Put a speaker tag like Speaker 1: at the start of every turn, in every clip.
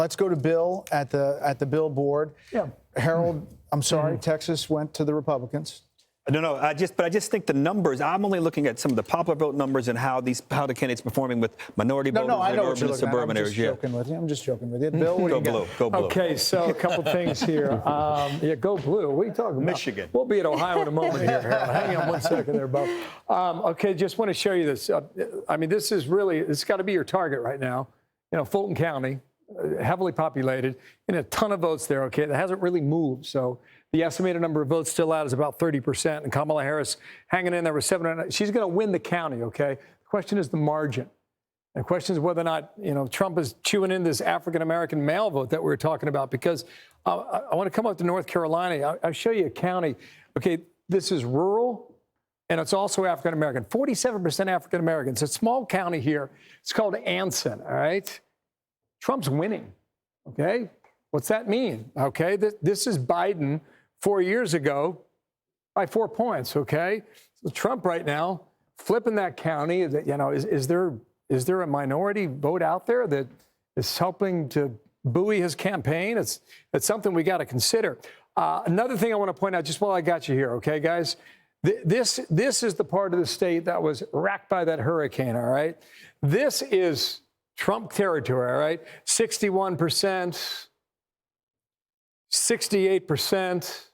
Speaker 1: let's go to Bill at the billboard.
Speaker 2: Yeah.
Speaker 1: Harold, I'm sorry, Texas went to the Republicans.
Speaker 3: No, I just think the numbers. I'm only looking at some of the popular vote numbers and how the candidates performing with minority voters
Speaker 1: I
Speaker 3: in
Speaker 1: know
Speaker 3: urban and suburban areas.
Speaker 1: I'm just joking with you. Bill, what do you got?
Speaker 3: Go blue.
Speaker 2: Okay, so a couple things here. Yeah, go blue. What are you talking about?
Speaker 3: Michigan.
Speaker 2: We'll be at Ohio in a moment here, Harold. Hang on one second there, Bo. Okay, just want to show you this. I mean, this has got to be your target right now. You know, Fulton County, heavily populated, and a ton of votes there. Okay, that hasn't really moved. So the estimated number of votes still out is about 30%, and Kamala Harris hanging in there with 700. She's going to win the county. Okay, the question is the margin. And the question is whether or not, you know, Trump is chewing in this African-American male vote that we were talking about, because I want to come up to North Carolina. I'll show you a county. Okay, this is rural, and it's also African-American, 47% African-American. It's a small county here. It's called Anson, all right? Trump's winning, okay? What's that mean? Okay, this is Biden 4 years ago by 4 points, okay? So Trump right now flipping that county. You know, is there a minority vote out there that is helping to buoy his campaign? It's something we got to consider. Another thing I want to point out, just while I got you here, okay, guys? This is the part of the state that was racked by that hurricane, all right? This is Trump territory, all right? 61%, 68%,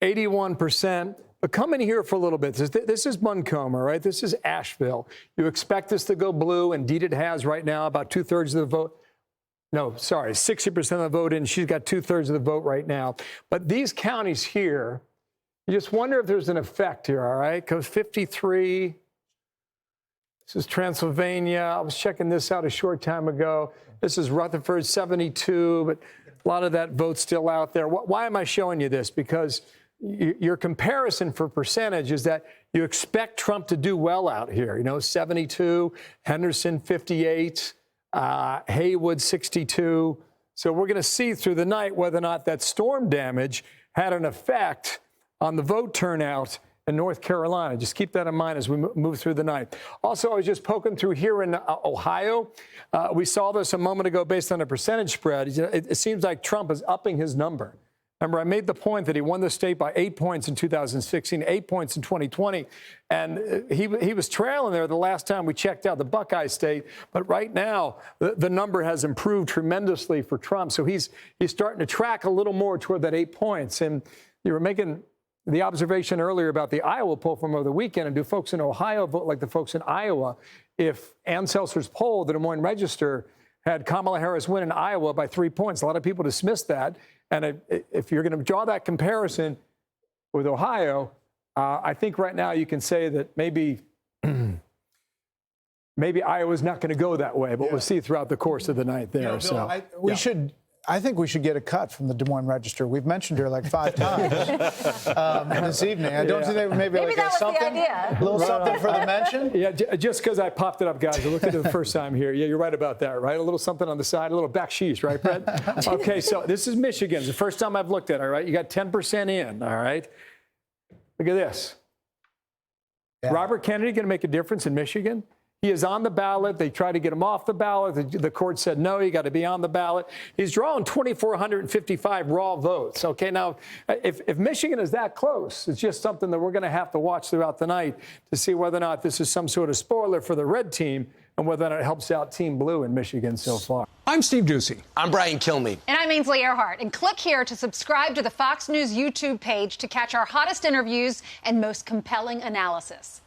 Speaker 2: 81%. But come in here for a little bit. This is Buncombe, all right? This is Asheville. You expect this to go blue. Indeed, it has right now, about 2/3 of the vote. No, sorry, 60% of the vote in. She's got 2/3 of the vote right now. But these counties here, you just wonder if there's an effect here, all right? Because 53, this is Transylvania. I was checking this out a short time ago. This is Rutherford, 72, but a lot of that vote's still out there. Why am I showing you this? Because your comparison for percentage is that you expect Trump to do well out here. You know, 72, Henderson, 58, Haywood, 62. So we're going to see through the night whether or not that storm damage had an effect on the vote turnout in North Carolina. Just keep that in mind as we move through the night. Also, I was just poking through here in Ohio. We saw this a moment ago based on a percentage spread. It seems like Trump is upping his number. Remember, I made the point that he won the state by 8 points in 2016, 8 points in 2020, and he was trailing there the last time we checked out the Buckeye State. But right now, the number has improved tremendously for Trump. So he's starting to track a little more toward that 8 points. And you were making the observation earlier about the Iowa poll from over the weekend, and do folks in Ohio vote like the folks in Iowa? If Ann Seltzer's poll, the Des Moines Register, had Kamala Harris win in Iowa by 3 points, a lot of people dismissed that. And if you're going to draw that comparison with Ohio, I think right now you can say that maybe Iowa's not going to go that way, but we'll see throughout the course of the night there.
Speaker 1: Bill, I think we should get a cut from the Des Moines Register. We've mentioned her like 5 times this evening. I don't think they maybe like
Speaker 4: that was
Speaker 1: something,
Speaker 4: the idea.
Speaker 1: A little something for the mention.
Speaker 2: Yeah, just because I popped it up, guys. I looked at it the first time here. Yeah, you're right about that, right? A little something on the side, a little backsheesh, right, Brett? Okay, so this is Michigan. It's the first time I've looked at it, all right? You got 10% in, all right? Look at this. Yeah. Robert Kennedy going to make a difference in Michigan? He is on the ballot. They tried to get him off the ballot. The court said, no, you got to be on the ballot. He's drawing 2,455 raw votes. Okay, now, if Michigan is that close, it's just something that we're going to have to watch throughout the night to see whether or not this is some sort of spoiler for the red team and whether or not it helps out Team Blue in Michigan so far.
Speaker 5: I'm Steve Ducey.
Speaker 6: I'm Brian Kilmeade.
Speaker 4: And I'm Ainsley Earhart. And click here to subscribe to the Fox News YouTube page to catch our hottest interviews and most compelling analysis.